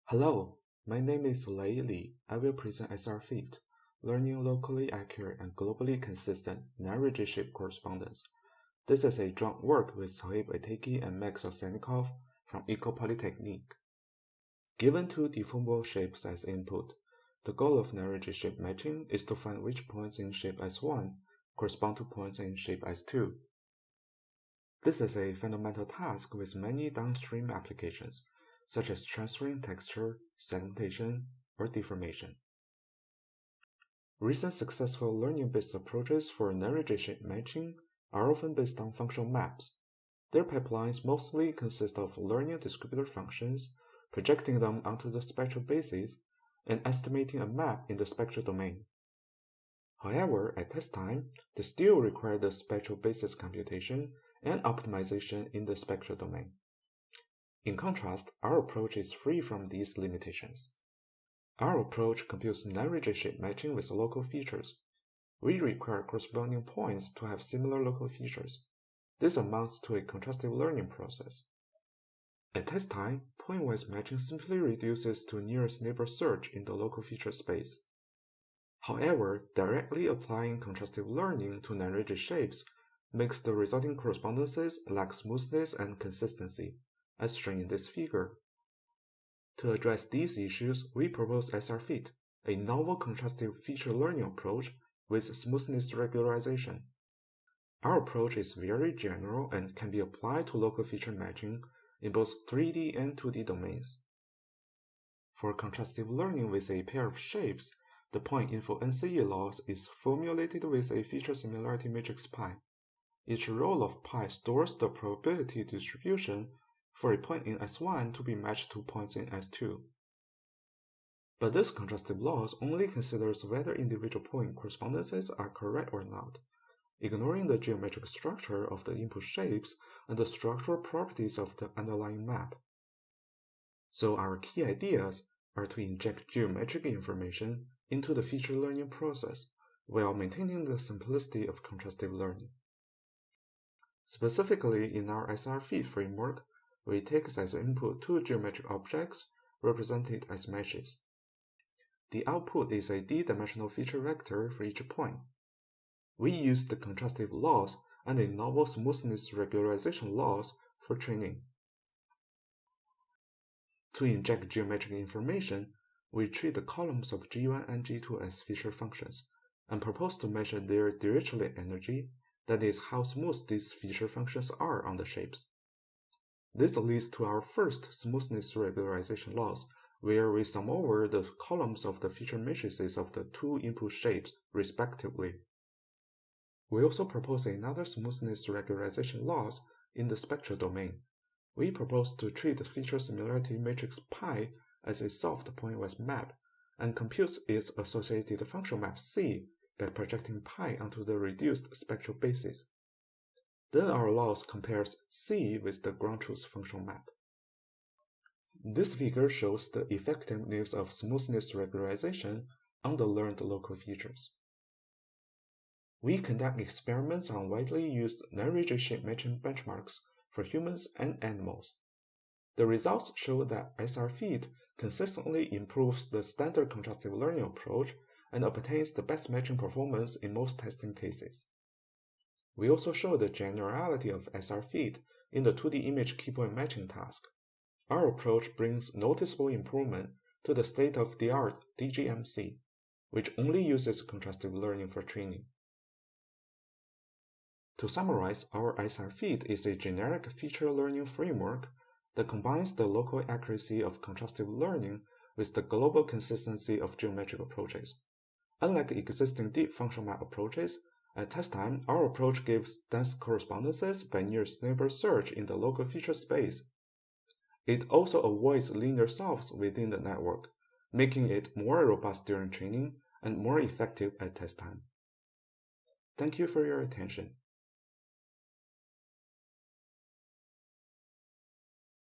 Hello, my name is Lei Li. I will present SRFeat, learning locally accurate and globally consistent non-rigid correspondence. This is a joint work with Souhaib Attaiki and Ovsjanikov from Ecole Polytechnique. Given two deformable shapes as input, the goal of non-rigid shape matching is to find which points in shape S1 correspond to points in shape S2. This is a fundamental task with many downstream applications, such as transferring texture, segmentation, or deformation. Recent successful learning-based approaches for non-rigid shape matching are often based on functional maps. Their pipelines mostly consist of learning distributor functions, projecting them onto the spectral basis, and estimating a map in the spectral domain. However, at test time, they still require the spectral basis computation and optimization in the spectral domain. In contrast, our approach is free from these limitations. Our approach computes non-rigid shape matching with local features. We require corresponding points to have similar local features. This amounts to a contrastive learning process. At test time, point-wise matching simply reduces to nearest neighbor search in the local feature space. However, directly applying contrastive learning to non-rigid shapes makes the resulting correspondences lack smoothness and consistency, as shown in this figure. To address these issues, we propose SRFeat, a novel contrastive feature learning approach with smoothness regularization. Our approach is very general and can be applied to local feature matching in both 3D and 2D domains. For contrastive learning with a pair of shapes, the point info NCE loss is formulated with a feature similarity matrix pi. Each row of pi stores the probability distribution for a point in S1 to be matched to points in S2. But this contrastive loss only considers whether individual point correspondences are correct or not, ignoring the geometric structure of the input shapes and the structural properties of the underlying map. So our key ideas are to inject geometric information into the feature learning process while maintaining the simplicity of contrastive learning. Specifically, in our SRFeat framework, we take as input two geometric objects represented as meshes. The output is a d-dimensional feature vector for each point. We use the contrastive loss and a novel smoothness regularization loss for training. To inject geometric information, we treat the columns of G1 and G2 as feature functions, and propose to measure their Dirichlet energy, that is, how smooth these feature functions are on the shapes. This leads to our first smoothness regularization loss, where we sum over the columns of the feature matrices of the two input shapes, respectively. We also propose another smoothness regularization loss in the spectral domain. We propose to treat the feature similarity matrix pi as a soft pointwise map and compute its associated functional map C by projecting pi onto the reduced spectral basis. Then our loss compares C with the ground truth functional map. This figure shows the effectiveness of smoothness regularization on the learned local features. We conduct experiments on widely used non-rigid shape matching benchmarks for humans and animals. The results show that SRFeat consistently improves the standard contrastive learning approach and obtains the best matching performance in most testing cases. We also show the generality of SRFeat in the 2D image keypoint matching task. Our approach brings noticeable improvement to the state-of-the-art DGMC, which only uses contrastive learning for training. To summarize, our SRFeat is a generic feature learning framework that combines the local accuracy of contrastive learning with the global consistency of geometric approaches. Unlike existing deep functional map approaches, at test time, our approach gives dense correspondences by nearest neighbor search in the local feature space. It also avoids linear solves within the network, making it more robust during training and more effective at test time. Thank you for your attention.